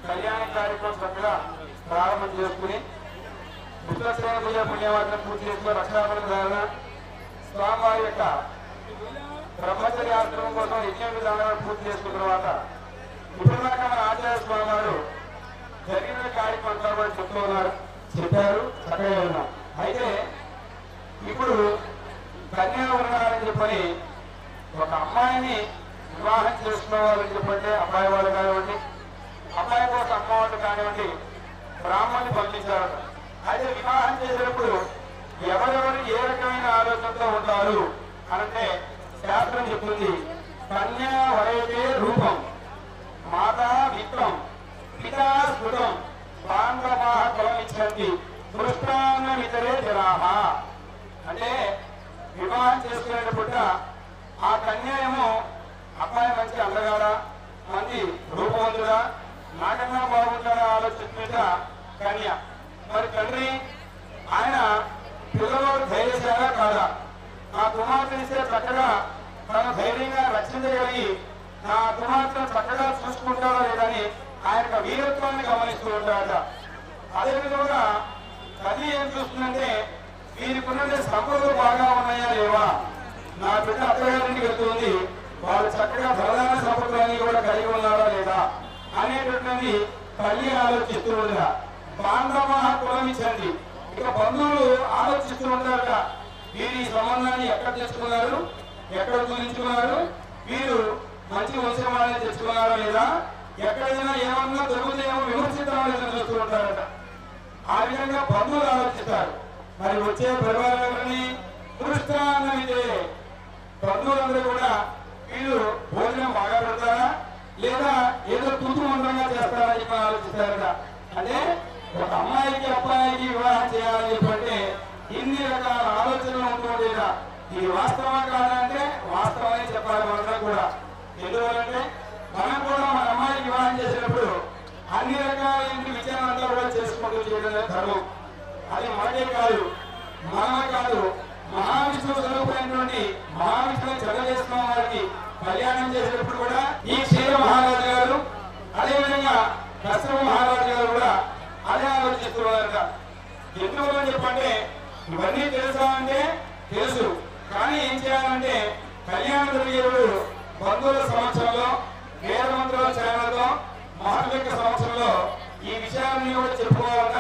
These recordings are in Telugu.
కళ్యాణ కార్యక్రమం చక్కగా ప్రారంభం చేసుకుని ఉత్తరశ్రేణ పూజ పుణ్యవాదన పూర్తి చేసుకుని రక్షాబంధన ధారణ స్వామివారి యొక్క బ్రహ్మచర్యాశ్రమం కోసం యజ్ఞ విధానాలను పూర్తి చేసుకున్న తర్వాత ఇప్పుడు దాకా మన ఆచార్య స్వామి వారు జరిగిన కార్యక్రమంతో కూడా చెప్తూ ఉన్నారు, చెప్పారు, చక్కగా ఉన్నాం. అయితే ఇప్పుడు కన్యా ఉన్నారని చెప్పని ఒక అమ్మాయిని వివాహం చేసుకోవాలని చెప్పంటే అబ్బాయి వాళ్ళు కానివ్వండి, అమ్మాయి కోసం అమ్మ వాళ్ళు కానివ్వండి బ్రాహ్మణ్ణి పంపించారట. అయితే వివాహం చేసేటప్పుడు ఎవరెవరు ఏ రకమైన ఆలోచనతో ఉంటారు అనంటే శాస్త్రం చెప్తుంది, కన్యా వరైతే రూపం, మాతా విత్తం, పితా స్మృతం, బాంధవా కులమిచ్చంతి, దృష్టాన్నమితరే జనాహ. అంటే వివాహం చేసుకునేటప్పుడు ఆ కన్య ఏమో అబ్బాయి మంచి అందగాడా, మంచి రూపవంతుడా, నాకన్నా బాగుంటాడా ఆలోచించుకుంట కన్య. మరి తండ్రి ఆయన పిల్లలు ధైర్యశాలా కాదా, నా కుమార్తెనిస్తే చక్కగా తను ధైర్యంగా రక్షించగలిగి నా కుమార్తెను చక్కగా చూసుకుంటాడా లేదని ఆయన వీరత్వాన్ని గమనిస్తూ ఉంటాడట. అదేవిధంగా తల్లి ఏం చూస్తుందంటే వీరికున్నదే సంపదలు బాగా ఉన్నాయా లేవా, నా బిడ్డ అత్తగారింటికి వెళ్తుంది, వాళ్ళు చక్కగా ప్రధాన సంపదలన్నీ కూడా కలిగి ఉన్నారా లేదా అనేటటువంటి తల్లి ఆలోచిస్తూ ఉండగా బాంధవ కులమిచ్చండి. ఇక బంధువులు ఆలోచిస్తూ ఉంటారట, వీరు ఈ సంబంధాన్ని ఎక్కడ తెచ్చుకున్నారు, ఎక్కడ చూపించుకున్నారు, వీరు మంచి వంశమాలని తెచ్చుకున్నారా లేదా, ఎక్కడైనా ఏమన్నా దొరుకుతాయేమో విమర్శించాలని చూస్తూ ఉంటారట. ఆ విధంగా బంధువులు ఆలోచిస్తారు. మరి వచ్చే పరివారాలని దృష్టాన్నమిదే, బంధువులందరూ కూడా వీళ్ళు భోజనం బాగా పెడతారా లేదా ఏదో తూతు మంత్రంగా చేస్తారా చెప్పి ఆలోచిస్తారట. అంటే ఒక అమ్మాయికి అబ్బాయికి వివాహం చేయాలని చెప్పంటే ఇన్ని రకాల ఆలోచనలు ఉంటుండేదా, ఇది వాస్తవా కాదంటే వాస్తవమే చెప్పాలి మనందరం కూడా. ఎందువల్లంటే మనం కూడా మన అమ్మాయికి వివాహం చేసినప్పుడు అన్ని రకాల ఇంటి విచారణ అంతా కూడా చేసుకుంటూ చేయడం ధర్మం. అది మనకే కాదు, మనమే కాదు, మహావిష్ణువు స్వరూపమైనటువంటి మహావిష్ణువుని చదువు చేసుకున్న వారికి కళ్యాణం చేసేటప్పుడు కూడా ఈ క్షీర మహారాజు గారు అదేవిధంగా కశ్యప మహారాజు గారు కూడా అదే ఆలోచిస్తున్నారట. ఎందువల్ల చెప్పంటే ఇవన్నీ తెలుసా అంటే తెలుసు, కానీ ఏం చేయాలంటే కళ్యాణం జరిగేప్పుడు బంధువుల సంవత్సరంలో వేద మంత్రుల చరణతో మహర్ల యొక్క సంవత్సరంలో ఈ విషయాన్ని కూడా చెప్పుకోవాలట.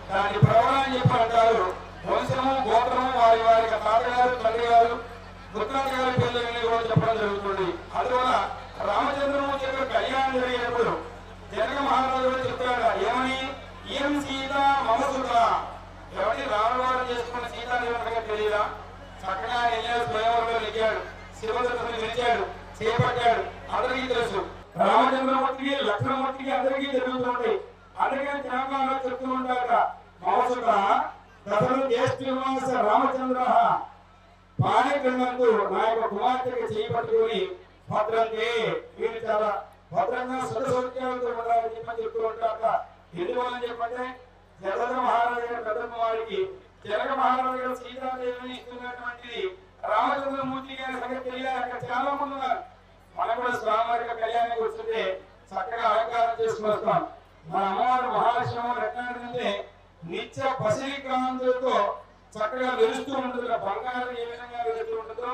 దాని ప్రవణం చెప్పాలంటారు. వంశము గోత్రము వారి వారి తాతగారు తండ్రి గారు గుత్తాత గారి పేర్లన్నీ కూడా చెప్పడం జరుగుతుంది. అందువల్ల రామచంద్రమూర్తి యొక్క కళ్యాణం జరిగేటప్పుడు జనక మహారాజు కూడా చెప్తాడు ఏమని, ఏం సీత మమసుత, ఎవరి రామవారం చేసుకున్న సీతాదేవి తెలియదా, చక్కగా వెళ్ళాడు, స్వయంవరంలో నెగ్గాడు, శివదర్శనం గెలిచాడు, చేపట్టాడు, అందరికీ తెలుసు. రామచంద్రమూర్తికి లక్ష్మణమూర్తికి అందరికీ జరుగుతుంటాయి. అందుకని జ్ఞాపకాలు చెప్తూ ఉంటారట. మమసుత దశరథ జ్యేష్ఠ రామచంద్ర పాణిగ్రంథంతో నా యొక్క కుమార్తెకి చేపట్టుకుని భద్రంతే, వీరు చాలా భద్రంగా సుఖ సౌఖ్యాలతో ఉండాలని చెప్పని చెప్తూ ఉంటారట. ఎందువల్లని చెప్పంటే జగద మహారాజు గారి పెద్ద కుమారుడికి జనక మహారాజు గారు సీతాదేవిని ఇస్తున్నటువంటిది రామచంద్రమూర్తి గారి సంగతి తెలియాలి. అక్కడ చాలా మంది ఉన్నారు. మనం కూడా స్వామివారి కళ్యాణానికి వస్తుంటే చక్కగా అలంకారం చేసుకుని వస్తాం. మన అమ్మవారు మహాలక్ష్మి రత్నాన్ని నిత్య పసికాంతులతో చక్కగా వెలుస్తూ ఉంటుంది. బంగారం ఏ విధంగా వెలుస్తూ ఉంటుందో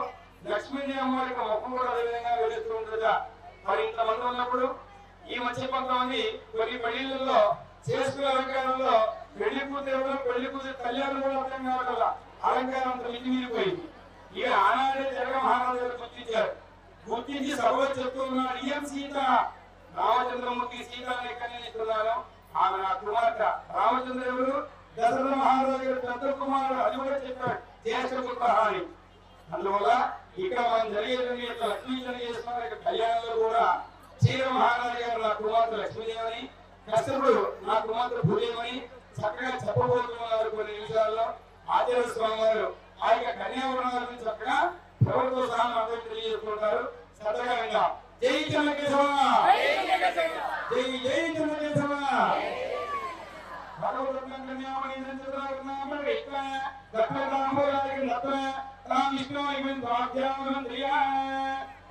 లక్ష్మీదేవి అమ్మవారికి ముఖం కూడా అదే విధంగా వెలుస్తూ ఉంటుందా. మరి ఇంతమంది ఉన్నప్పుడు ఈ మధ్య కొంతమంది కొన్ని పెళ్లిళ్ళలో చేసుకునే అలంకారంలో పెళ్లి కూతురు పెళ్లి కూతురు కళ్యాణం కూడా అర్థం కావట్ల అలంకారం అంత మితిమీరిపోయింది. ఇక ఆనాడే జనక మహారాజు గారు గుర్తించారు. గుర్తించి సభలో చెప్తూ ఉన్నాడు, ఏం సీత, రామచంద్రమూర్తి సీతాన్ని ఎక్కడి నుంచి ఇస్తున్నాను, ఆమె నా కుమార్తె. రామచంద్ర ఎవరు, దశరథ మహారాజు గారు పెద్ద కుమారుడు, అది కూడా చెప్పాడు జ్యేష్ఠ పుత్ర అని. అందువల్ల ఇక్కడ మనం జరిగేటువంటి లక్ష్మీ చేసుకున్న కళ్యాణంలో కూడా క్షీర మహారాజు గారు నా కుమార్తె లక్ష్మీదేవని, కశ్యపుడు నా కుమార్తె భూదేవని చక్కగా చెప్పబోతున్నారు. కొన్ని నిమిషాల్లో ఆచార్య స్వామి వారు ఆ యొక్క కన్యావరణాల గురించి చక్కగా ప్రభుత్వ సహా అందరూ తెలియజేస్తుంటారు. శ్రద్ధగా విందాం. జై జనకేశవ. జై జై జనదేశవ భగవద్గీత కన్యామణి సంచరాగనామ విష్ణ దత్తరాంబోరాగి రత్న రామ విష్ణుని వాక్యామంత్రియా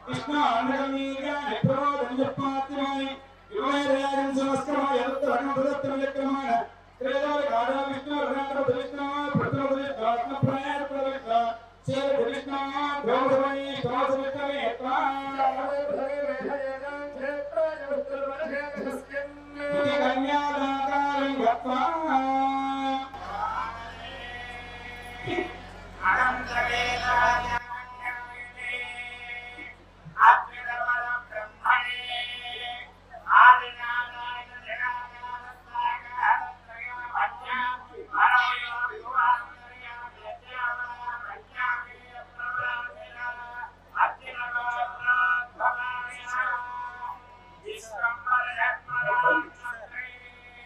కృష్ణ అన్నగమీర్యా నిప్రమోదంజపాత్యమై యువైర్యాగం సమస్కరమ యదత్త రణపదత్త విక్రమణ త్రేదాల గాఢ విష్ణు రణార ప్రతిష్ఠ ప్రతిష్ఠ ఆత్మ ప్రయాణ ప్రతిష్ఠ సేవ ప్రతిష్ఠ ద్రౌపదమై స్తోత్రమే కన్యాదాకారం గత్వా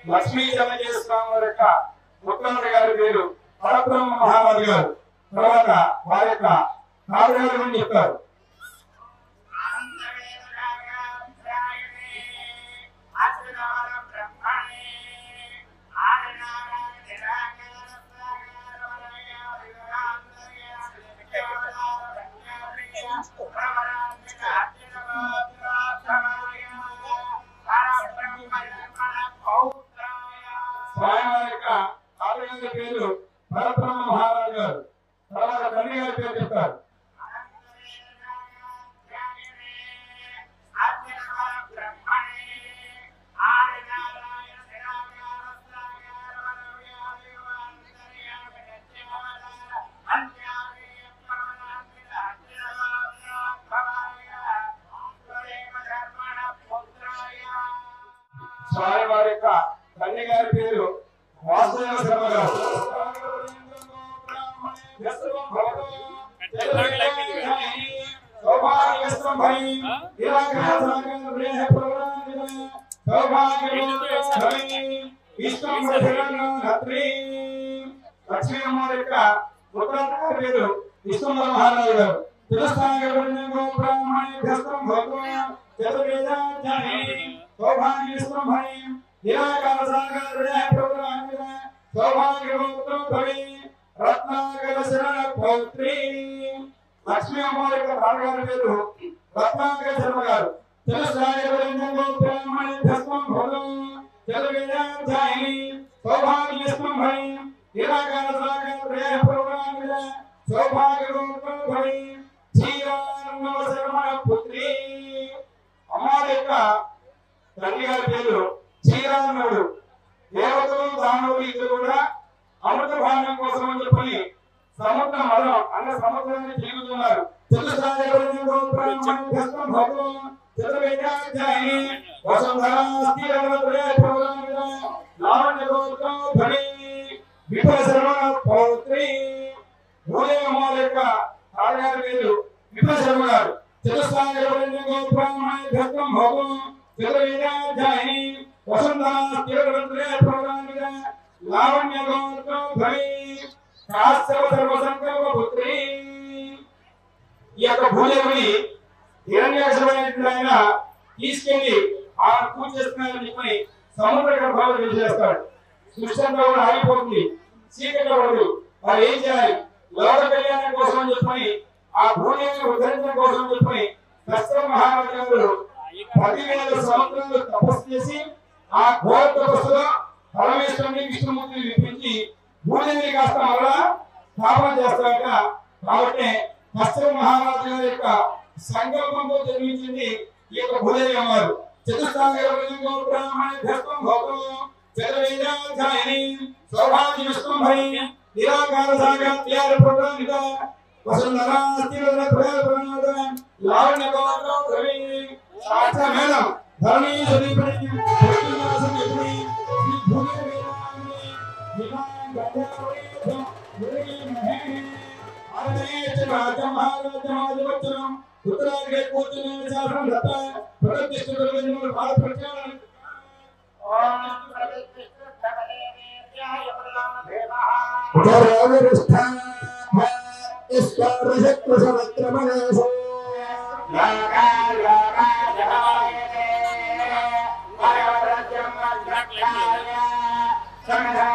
లక్ష్మీ జనజేశ్వరం యొక్క ముఖ్యమంత్రి గారి పేరు పరబ్రహ్మ మహారాజు గారు. తర్వాత వారి యొక్క నాలుగు చెప్తారు. స్వామివారి యొక్క ఆలయాల పేరు పరబ్రహ్మ మహారాజు గారు. తర్వాత తండ్రి గారి పేరు చెప్తారు. స్వామివారి యొక్క తండ్రి గారి పేరు వాసుదేవ శర్మ గారు. లక్ష్మీ అమ్మవారి యొక్క ఉత్తరాధికారి పేరు విష్ణుమల మహారాజు గారు. నిరాకార సాగర ప్రభుత్వ సౌభాగ్యవంతులు భవి రత్నాకర శరణ పౌత్రి. లక్ష్మీ అమ్మవారి యొక్క నాన్నగారి పేరు రత్నాకర శర్మ గారు. సౌభాగ్యస్వం భవి నిరాకార సాగర ప్రభుత్వ సౌభాగ్యవంతులు భవి శ్రీరామ శర్మ పుత్రి. అమ్మవారి యొక్క తండ్రి గారి పేరు శ్రీరాముడు. దేవతలు దానవులు ఇద్దరు కూడా అమృత భాగ్యం కోసం అని చెప్పి సముద్ర మదం అన్న సముద్రాన్ని తిరుగుతున్నారు. విభశర్మ గారు. లావణ్య సర్వసంకల్పపుత్రి. ఈ యొక్క భూదేవిని హిరణ్యాక్షమైనటువంటి ఆయన తీసుకెళ్లి ఆ పూజ చేస్తున్నారని చెప్పి సముద్ర గర్భంలో విడిచేస్తాడు. సృష్టి అంతా కూడా ఆగిపోతుంది, చీకటి పడదు. మరి ఏం చేయాలి? లోక కళ్యాణం కోసం అని చెప్పి ఆ భూదేవిని ఉద్ధరించడం కోసం చెప్పి దశరథ మహారాజు గారు 10,000 సంవత్సరాలు తపస్సు చేసి ఆ ఘోర తపస్సులో పరమేశ్వరుని విష్ణుమూర్తిని విప్పించి భూదేవిని కాస్త మరలా స్థాపన చేస్తారట. కాబట్టి దశరథ మహారాజు గారి యొక్క సంకల్పంతో జన్మించింది ఈ యొక్క భూదేవి అమ్మవారు. నిరాకార సాగత్యాల ప్రధానిత వసుంధరా స్థిర ప్రధాన లావణ్య గౌరవ కవి సాక్ష మేళం ధరణి సదీపని పుష్టినాసం ఎప్పుడి శ్రీ భూదేవి విమాన్ గంగావళి మురళి మహే ఆరనేచ రాజ మహారాజ మాధవచనం ఉత్తరాదిగే కూర్చుని శాసనం దత్త ప్రతిష్ఠితులు వినులు భారత ప్రచారం ఓం ఉత్తరాదిస్థాన ఇస్కరశక్ర సమక్రమణేశో లాగా లాగా జహాయతే Hey,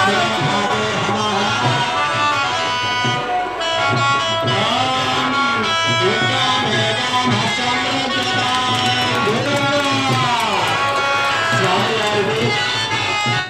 Yeah.